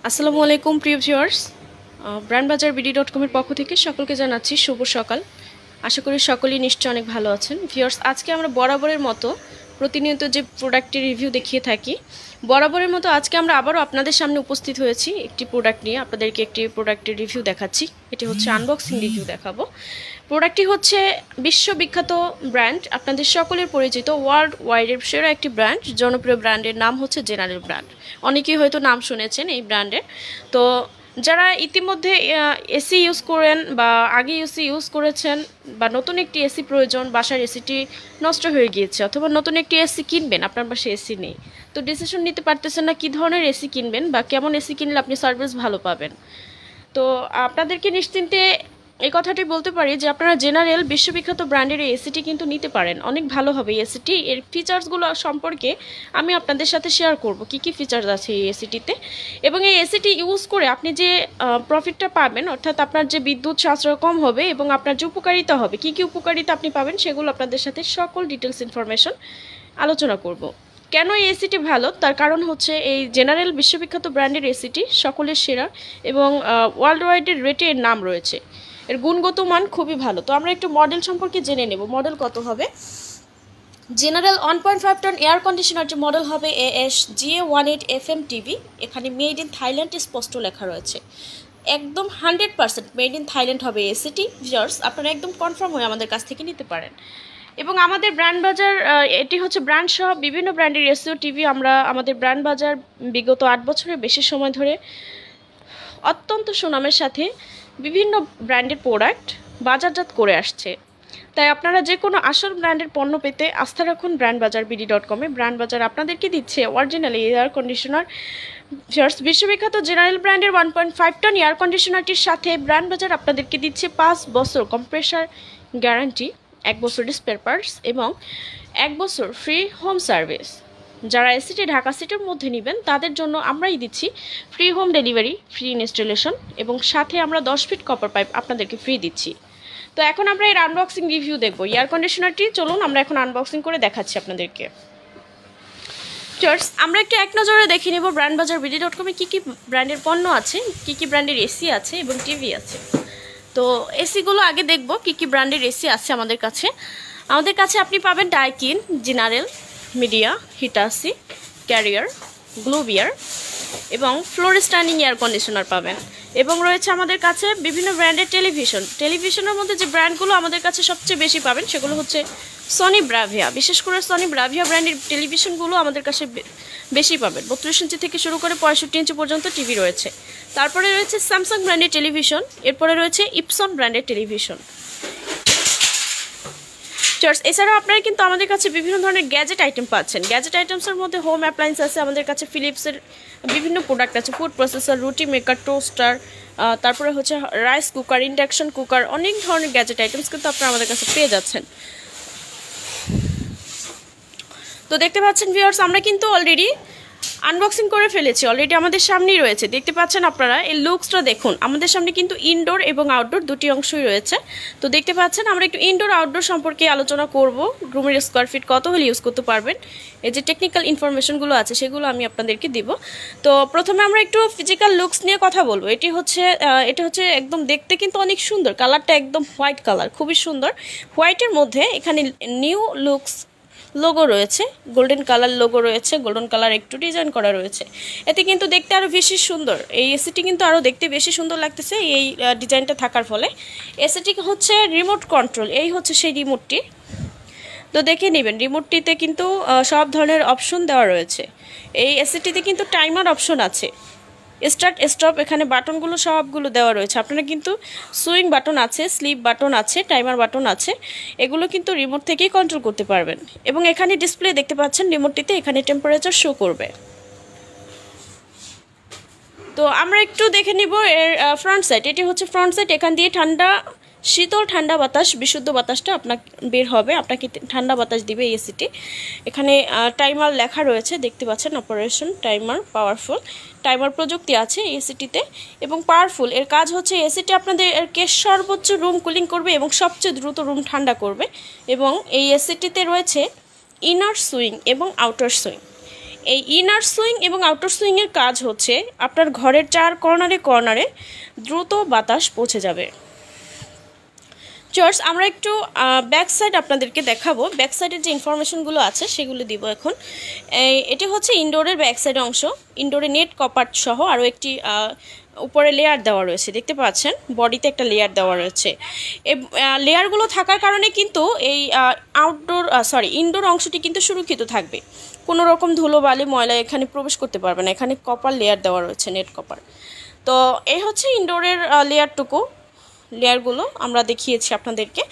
আসসালামু আলাইকুম প্রিয় ভিউয়ার্স, ব্র্যান্ডবাজার BD.com এর পক্ষ থেকে সকলকে জানাচ্ছি শুভ সকাল। আশা করি সকলেই নিশ্চয়ই অনেক ভালো আছেন। ভিউয়ার্স, আজকে আমরা বরাবরের মতো প্রতিনিয়ত যে প্রোডাক্টের রিভিউ দেখিয়ে থাকি, বরাবরের মতো আজকে আমরা আবারও আপনাদের সামনে উপস্থিত হয়েছি একটি প্রোডাক্ট নিয়ে। আপনাদেরকে একটি প্রোডাক্টের রিভিউ দেখাচ্ছি। এটি হচ্ছে আনবক্সিং রিভিউ দেখাবো। প্রোডাক্টটি হচ্ছে বিশ্ববিখ্যাত ব্র্যান্ড, আপনাদের সকলের পরিচিত ওয়ার্ল্ড ওয়াইডের সেরা একটি ব্র্যান্ড। জনপ্রিয় ব্র্যান্ডের নাম হচ্ছে জেনারেল ব্র্যান্ড। অনেকেই হয়তো নাম শুনেছেন এই ব্র্যান্ডের। তো যারা ইতিমধ্যে এসি ইউজ করেন বা আগে এসি ইউজ করেছেন বা নতুন একটি এসি প্রয়োজন, বাসার এসিটি নষ্ট হয়ে গিয়েছে, অথবা নতুন একটি এসি কিনবেন, আপনার বাসায় এসি নেই, তো ডিসিশন নিতে পারতেছেন না কী ধরনের এসি কিনবেন বা কেমন এসি কিনলে আপনি সার্ভিস ভালো পাবেন। তো আপনাদেরকে নিশ্চিন্তে এই কথাটি বলতে পারি যে আপনারা জেনারেল বিশ্ববিখ্যাত ব্র্যান্ডের এই এসিটি কিন্তু নিতে পারেন, অনেক ভালো হবে এই এসিটি। এর ফিচার্সগুলো সম্পর্কে আমি আপনাদের সাথে শেয়ার করব, কি কি ফিচার্স আছে এই এসিটিতে, এবং এই এসিটি ইউজ করে আপনি যে প্রফিটটা পাবেন, অর্থাৎ আপনার যে বিদ্যুৎ সাশ্রয় কম হবে এবং আপনার যে উপকারিতা হবে, কি কি উপকারিতা আপনি পাবেন, সেগুলো আপনাদের সাথে সকল ডিটেলস ইনফরমেশন আলোচনা করব। কেন এই এসিটি ভালো তার কারণ হচ্ছে এই জেনারেল বিশ্ববিখ্যাত ব্র্যান্ডের এসিটি সকলের সেরা এবং ওয়ার্ল্ড ওয়াইডের রেটে এর নাম রয়েছে। এর গুণগত মান খুবই ভালো। তো আমরা একটু মডেল সম্পর্কে জেনে নেব। মডেল কত হবে? জেনারেল 1.5 টন এয়ার কন্ডিশনার যে মডেল হবে ASGA18FMTB। এখানে মেড ইন থাইল্যান্ড স্পষ্ট লেখা রয়েছে। একদম 100% মেড ইন থাইল্যান্ড হবে এসিটি। ভিউয়ার্স, আপনারা একদম কনফার্ম হয়ে আমাদের কাছ থেকে নিতে পারেন। এবং আমাদের ব্র্যান্ড বাজার, এটি হচ্ছে ব্র্যান্ড সহ বিভিন্ন ব্র্যান্ডের এসিও টিভি আমরা আমাদের ব্র্যান্ড বাজার বিগত 8 বছরের বেশি সময় ধরে অত্যন্ত সুনামের সাথে বিভিন্ন ব্র্যান্ডের প্রোডাক্ট বাজারজাত করে আসছে। তাই আপনারা যে কোনো আসল ব্র্যান্ডের পণ্য পেতে আস্থা রাখুন ব্র্যান্ডবাজার BD.com-এ। ব্র্যান্ডবাজার আপনাদেরকে দিচ্ছে অরিজিনাল এয়ার কন্ডিশনার। বিশ্ববিখ্যাত জেনারেল ব্র্যান্ডের 1.5 টন এয়ার কন্ডিশনারটির সাথে ব্র্যান্ডবাজার আপনাদেরকে দিচ্ছে 5 বছর কম্প্রেসার গ্যারান্টি, 1 বছর স্পেয়ার পার্টস এবং 1 বছর ফ্রি হোম সার্ভিস। যারা এসিটি ঢাকা সিটির মধ্যে নেবেন তাদের জন্য আমরাই দিচ্ছি free home delivery, free installation এবং সাথে আমরা 10 ফিট কপার পাইপ আপনাদেরকে ফ্রি দিচ্ছি। তো এখন আমরা এর আনবক্সিং রিভিউ দেখব এয়ার কন্ডিশনারটি। চলুন আমরা এখন আনবক্সিং করে দেখাচ্ছি আপনাদেরকে। আমরা একটু এক নজরে দেখে নেব ব্র্যান্ডবাজার BD.com-এ কী কী ব্র্যান্ডের পণ্য আছে, কী কী ব্র্যান্ডের এসি আছে এবং টিভি আছে। তো এসিগুলো আগে দেখব কী কী ব্র্যান্ডের এসি আছে আমাদের কাছে। আমাদের কাছে আপনি পাবেন Daikin, General, Midea, Hitachi, Carrier, গ্লোবিয়ার এবং ফ্লোর স্ট্যান্ডিং এয়ার কন্ডিশনার পাবেন। এবং রয়েছে আমাদের কাছে বিভিন্ন ব্র্যান্ডের টেলিভিশনের মধ্যে যে ব্র্যান্ডগুলো আমাদের কাছে সবচেয়ে বেশি পাবেন সেগুলো হচ্ছে সনি ব্রাভিয়া। বিশেষ করে সনি ব্রাভিয়া ব্র্যান্ডের টেলিভিশনগুলো আমাদের কাছে বেশি পাবেন। 32 ইঞ্চি থেকে শুরু করে 65 ইঞ্চি পর্যন্ত টিভি রয়েছে। তারপরে রয়েছে স্যামসাং ব্র্যান্ডের টেলিভিশন, এরপরে রয়েছে ইপসন ব্র্যান্ডের টেলিভিশন। এছাড়াও আপনারা কিন্তু আমাদের কাছে বিভিন্ন ধরনের গ্যাজেট আইটেম পাচ্ছেন। গ্যাজেট আইটেমসের মধ্যে হোম অ্যাপ্লায়েন্স আছে, আমাদের কাছে ফিলিপসের বিভিন্ন প্রোডাক্ট আছে, ফুড প্রসেসর, রুটি মেকার, টোস্টার, তারপরে হচ্ছে রাইস কুকার, ইন্ডাকশন কুকার, অনেক ধরনের গ্যাজেট আইটেমস কিন্তু আপনারা আমাদের কাছে পেয়ে যাচ্ছেন। তো দেখতে পাচ্ছেন ভিউয়ার্স, আমরা কিন্তু অলরেডি আনবক্সিং করে ফেলেছি, অলরেডি আমাদের সামনেই রয়েছে। দেখতে পাচ্ছেন আপনারা, এই লুকসটা দেখুন। আমাদের সামনে কিন্তু ইনডোর এবং আউটডোর দুটি অংশই রয়েছে। তো দেখতে পাচ্ছেন আমরা একটু ইনডোর আউটডোর সম্পর্কে আলোচনা করব। রুমের স্কোয়ার ফিট কত হলে ইউজ করতে পারবেন, এই যে টেকনিক্যাল ইনফরমেশনগুলো আছে সেগুলো আমি আপনাদেরকে দিব। তো প্রথমে আমরা একটু ফিজিক্যাল লুকস নিয়ে কথা বলবো। এটা হচ্ছে একদম দেখতে কিন্তু অনেক সুন্দর, কালারটা একদম হোয়াইট কালার, খুবই সুন্দর। হোয়াইটের মধ্যে এখানে নিউ লুকস লোগো রয়েছে, গোল্ডেন কালার লোগো রয়েছে, গোল্ডেন কালার একটু ডিজাইন করা রয়েছে। এতে কিন্তু দেখতে আরও বেশি সুন্দর, এই এসিটি কিন্তু আরও দেখতে বেশি সুন্দর লাগতেছে এই ডিজাইনটা থাকার ফলে। এসিটি হচ্ছে রিমোট কন্ট্রোল, এই হচ্ছে সেই রিমোটটি। তো দেখে নেবেন, রিমোটটিতে কিন্তু সব ধরনের অপশন দেওয়া রয়েছে। এই এসিটিতে কিন্তু টাইমার অপশন আছে, স্টার্ট স্টপ, এখানে বাটনগুলো সবগুলো দেওয়া রয়েছে। আপনারা কিন্তু সুইং বাটন আছে, স্লিপ বাটন আছে, টাইমার বাটন আছে, এগুলো কিন্তু রিমোট থেকেই কন্ট্রোল করতে পারবেন। এবং এখানে ডিসপ্লে দেখতে পাচ্ছেন রিমোটটিতে, এখানে টেম্পারেচার শো করবে। তো আমরা একটু দেখে নিব এর ফ্রন্ট সাইড। এটি হচ্ছে ফ্রন্ট সাইড, এখান দিয়ে শীতল ঠান্ডা বাতাস, বিশুদ্ধ বাতাসটা আপনাকে বের হবে, আপনাকে ঠান্ডা বাতাস দিবে এই এসিটি। এখানে টাইমার লেখা রয়েছে, দেখতে পাচ্ছেন, অপারেশন টাইমার, পাওয়ারফুল টাইমার প্রযুক্তি আছে এই এসিটিতে এবং পাওয়ারফুল। এর কাজ হচ্ছে এসিটি আপনাদেরকে সর্বোচ্চ রুম কুলিং করবে এবং সবচেয়ে দ্রুত রুম ঠান্ডা করবে। এবং এই এসিটিতে রয়েছে ইনার সুইং এবং আউটার সুইং। এই ইনার সুইং এবং আউটার সুইংয়ের কাজ হচ্ছে আপনার ঘরের চার কর্নারে কর্নারে দ্রুত বাতাস পৌঁছে যাবে। ভিউয়ার্স, আমরা একটু ব্যাক সাইড আপনাদেরকে দেখাবো। ব্যাক সাইডের যে ইনফরমেশনগুলো আছে সেগুলো দিব এখন। এটি হচ্ছে ইনডোরের ব্যাক সাইড অংশ। ইনডোরে নেট কপার সহ আরও একটি উপরে লেয়ার দেওয়া রয়েছে, দেখতে পাচ্ছেন বডিতে একটা লেয়ার দেওয়া রয়েছে। এই লেয়ারগুলো থাকার কারণে কিন্তু এই ইনডোর অংশটি কিন্তু সুরক্ষিত থাকবে, কোনো রকম ধুলোবালি ময়লা এখানে প্রবেশ করতে পারবে না। এখানে কপার লেয়ার দেওয়া রয়েছে, নেট কপার। তো এই হচ্ছে ইনডোরের লেয়ারগুলো আমরা দেখিয়েছি আপনাদেরকে।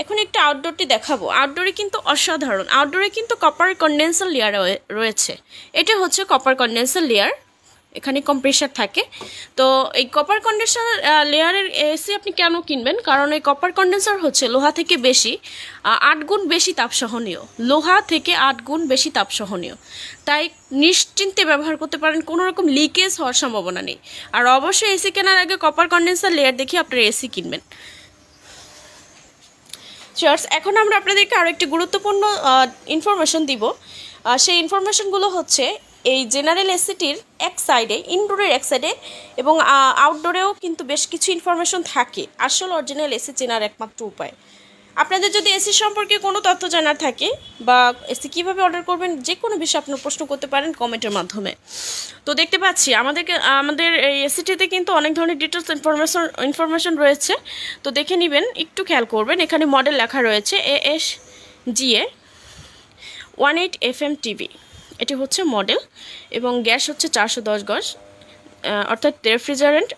এখন একটু আউটডোরটি দেখাবো। আউটডোরে কিন্তু অসাধারণ, আউটডোরে কিন্তু কপার কন্ডেন্সার লেয়ার রয়েছে। এটা হচ্ছে কপার কন্ডেন্সার লেয়ার, এখানে কম্প্রেসার থাকে। তো এই কপার কন্ডেন্সার লেয়ারের এসি আপনি কেন কিনবেন? কারণ এই কপার কন্ডেন্সার হচ্ছে লোহা থেকে 8 গুণ বেশি তাপ সহনীয়, লোহা থেকে 8 গুণ বেশি তাপ সহনীয়। তাই নিশ্চিন্তে ব্যবহার করতে পারেন, কোনো রকম লিকেজ হওয়ার সম্ভাবনা নেই। আর অবশ্যই এসি কেনার আগে কপার কন্ডেন্সার লেয়ার দেখে আপনারা এসি কিনবেন। ভিউয়ার্স, এখন আমরা আপনাদেরকে আরও একটি গুরুত্বপূর্ণ ইনফরমেশন দিব। সেই ইনফরমেশনগুলো হচ্ছে এই জেনারেল এসিটির এক সাইডে, ইনডোরের এক সাইডে এবং আউটডোরেও কিন্তু বেশ কিছু ইনফরমেশন থাকে। আসল অরিজিনাল এসি চেনার একমাত্র উপায়। আপনাদের যদি এসি সম্পর্কে কোনো তথ্য জানার থাকে বা এসি কীভাবে অর্ডার করবেন, যে কোনো বিষয়ে আপনারা প্রশ্ন করতে পারেন কমেন্টের মাধ্যমে। তো দেখতে পাচ্ছি আমাদের এই এসিটিতে কিন্তু অনেক ধরনের ডিটেলস ইনফরমেশন রয়েছে। তো দেখে নেবেন, একটু খেয়াল করবেন। এখানে মডেল লেখা রয়েছে ASGA18FMTB, এটি হচ্ছে মডেল, এবং গ্যাস হচ্ছে 410 গজ, অর্থাৎ রেফ্রিজারেন্ট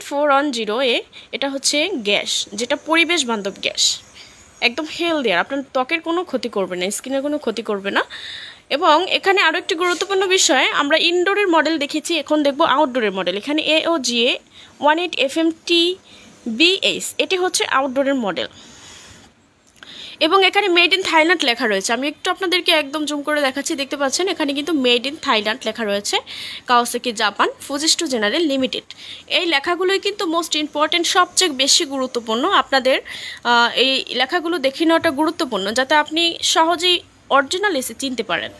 410A। এটা হচ্ছে গ্যাস, যেটা পরিবেশ বান্ধব গ্যাস, একদম হেলদি, আর আপনার ত্বকের কোনো ক্ষতি করবে না, স্কিনের কোনো ক্ষতি করবে না। এবং এখানে আরও একটি গুরুত্বপূর্ণ বিষয়, আমরা ইনডোরের মডেল দেখেছি, এখন দেখব আউটডোরের মডেল। এখানে ASGA18FMTBH, এটি হচ্ছে আউটডোরের মডেল, এবং এখানে মেড ইন থাইল্যান্ড লেখা রয়েছে। আমি একটু আপনাদেরকে একদম জুম করে দেখাচ্ছি, দেখতে পাচ্ছেন এখানে কিন্তু মেড ইন থাইল্যান্ড লেখা রয়েছে, কাওয়াসাকি জাপান, ফুজিস্টো জেনারেল লিমিটেড। এই লেখাগুলোই কিন্তু মোস্ট ইম্পর্টেন্ট, সবচেয়ে বেশি গুরুত্বপূর্ণ। আপনাদের এই লেখাগুলো দেখে নেওয়াটা গুরুত্বপূর্ণ, যাতে আপনি সহজেই অরিজিনাল এসি চিনতে পারেন।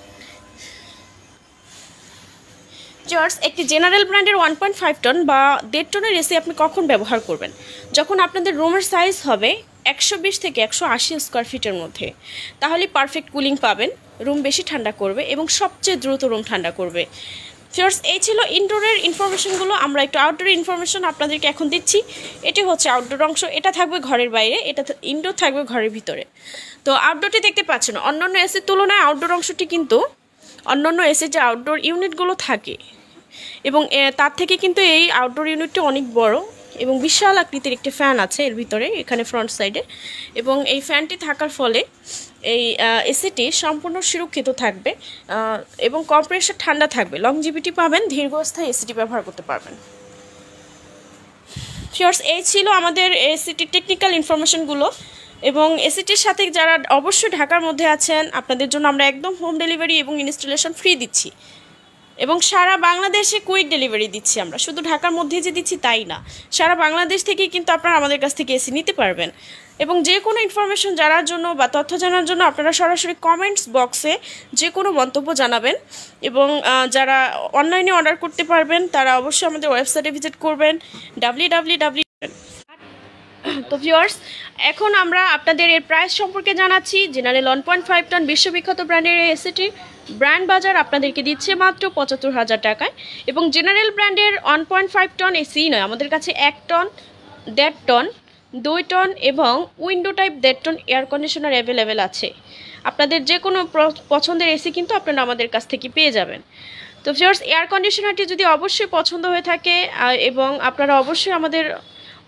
ভিউয়ার্স, একটি জেনারেল ব্র্যান্ডের 1.5 টন বা 1.5 টনের এসি আপনি কখন ব্যবহার করবেন? যখন আপনাদের রুমের সাইজ হবে 120 থেকে 180 স্কোয়ার ফিটের মধ্যে, তাহলে পারফেক্ট কুলিং পাবেন, রুম বেশি ঠান্ডা করবে এবং সবচেয়ে দ্রুত রুম ঠান্ডা করবে। ভিউয়ার্স, এই ছিল ইনডোরের ইনফরমেশনগুলো। আমরা একটু আউটডোরের ইনফরমেশন আপনাদেরকে এখন দিচ্ছি। এটি হচ্ছে আউটডোর অংশ, এটা থাকবে ঘরের বাইরে, এটা ইনডোর থাকবে ঘরের ভিতরে। তো আউটডোরটি দেখতে পাচ্ছেন, অন্যান্য এসির তুলনায় আউটডোর অংশটি কিন্তু অন্যান্য এসির যে আউটডোর ইউনিটগুলো থাকে এবং তার থেকে কিন্তু এই আউটডোর ইউনিটটি অনেক বড় এবং বিশাল আকৃতির একটি ফ্যান আছে এর ভিতরে, এখানে ফ্রন্ট সাইডে। এবং এই ফ্যানটি থাকার ফলে এই এসিটি সম্পূর্ণ সুরক্ষিত থাকবে এবং কম্প্রেসার ঠান্ডা থাকবে, লংজিভিটি পাবেন, দীর্ঘস্থায়ী এসিটি ব্যবহার করতে পারবেন। ভিউয়ার্স, এই ছিল আমাদের এসিটির টেকনিক্যাল ইনফরমেশনগুলো। এবং এসিটির সাথে যারা অবশ্যই ঢাকার মধ্যে আছেন, আপনাদের জন্য আমরা একদম হোম ডেলিভারি এবং ইনস্টলেশন ফ্রি দিচ্ছি, এবং সারা বাংলাদেশে কুইক ডেলিভারি দিচ্ছি। আমরা শুধু ঢাকার মধ্যে যে দিচ্ছি তাই না, সারা বাংলাদেশ থেকেই কিন্তু আপনারা আমাদের কাছ থেকে এসি নিতে পারবেন। এবং যে কোনো ইনফরমেশন জানার জন্য বা তথ্য জানার জন্য আপনারা সরাসরি কমেন্টস বক্সে যে কোনো মন্তব্য জানাবেন। এবং যারা অনলাইনে অর্ডার করতে পারবেন তারা অবশ্যই আমাদের ওয়েবসাইটে ভিজিট করবেন www। তো ভিউয়ার্স, এখন আমরা আপনাদের এর প্রাইস সম্পর্কে জানাচ্ছি। জেনারেল 1.5 টন বিশ্ববিখ্যাত ব্র্যান্ডের এই এসিটি ব্র্যান্ড বাজার আপনাদেরকে দিচ্ছে মাত্র 75,000 টাকায়। এবং জেনারেল ব্র্যান্ডের 1.5 টন এসি নয়, আমাদের কাছে 1 টন, 1.5 টন, 2 টন এবং window type 1.5 ton air conditioner available আছে। আপনাদের যে কোনো পছন্দের এসি কিন্তু আপনারা আমাদের কাছ থেকে পেয়ে যাবেন। তো ভিউয়ার্স, এয়ার কন্ডিশনারটি যদি অবশ্যই পছন্দ হয়ে থাকে এবং আপনারা অবশ্যই আমাদের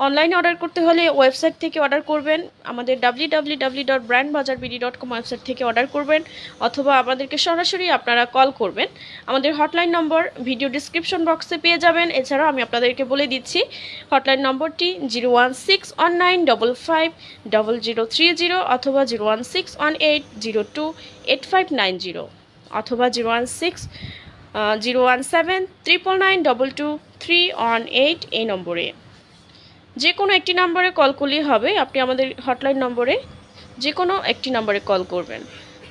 অনলাইনে অর্ডার করতে হলে ওয়েবসাইট থেকে অর্ডার করবেন, আমাদের www.brandbazarbd.com ওয়েবসাইট থেকে অর্ডার করবেন, অথবা আমাদেরকে সরাসরি আপনারা কল করবেন। আমাদের হটলাইন নম্বর ভিডিও ডিসক্রিপশন বক্সে পেয়ে যাবেন। এছাড়াও আমি আপনাদেরকে বলে দিচ্ছি, হটলাইন নম্বরটি 01619550030 অথবা 01618028590 অথবা 01799922318 এই নম্বরে। যে কোনো একটি নম্বরে কল করলেই হবে, আপনি আমাদের হটলাইন নম্বরে যে কোনো একটি নম্বরে কল করবেন।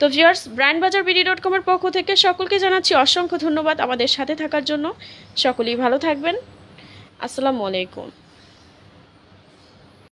তো ভিউয়ার্স, brandbazar.com এর পক্ষ থেকে সকলকে জানাচ্ছি অসংখ্য ধন্যবাদ আমাদের সাথে থাকার জন্য। সকলেই ভালো থাকবেন। আসসালামু আলাইকুম।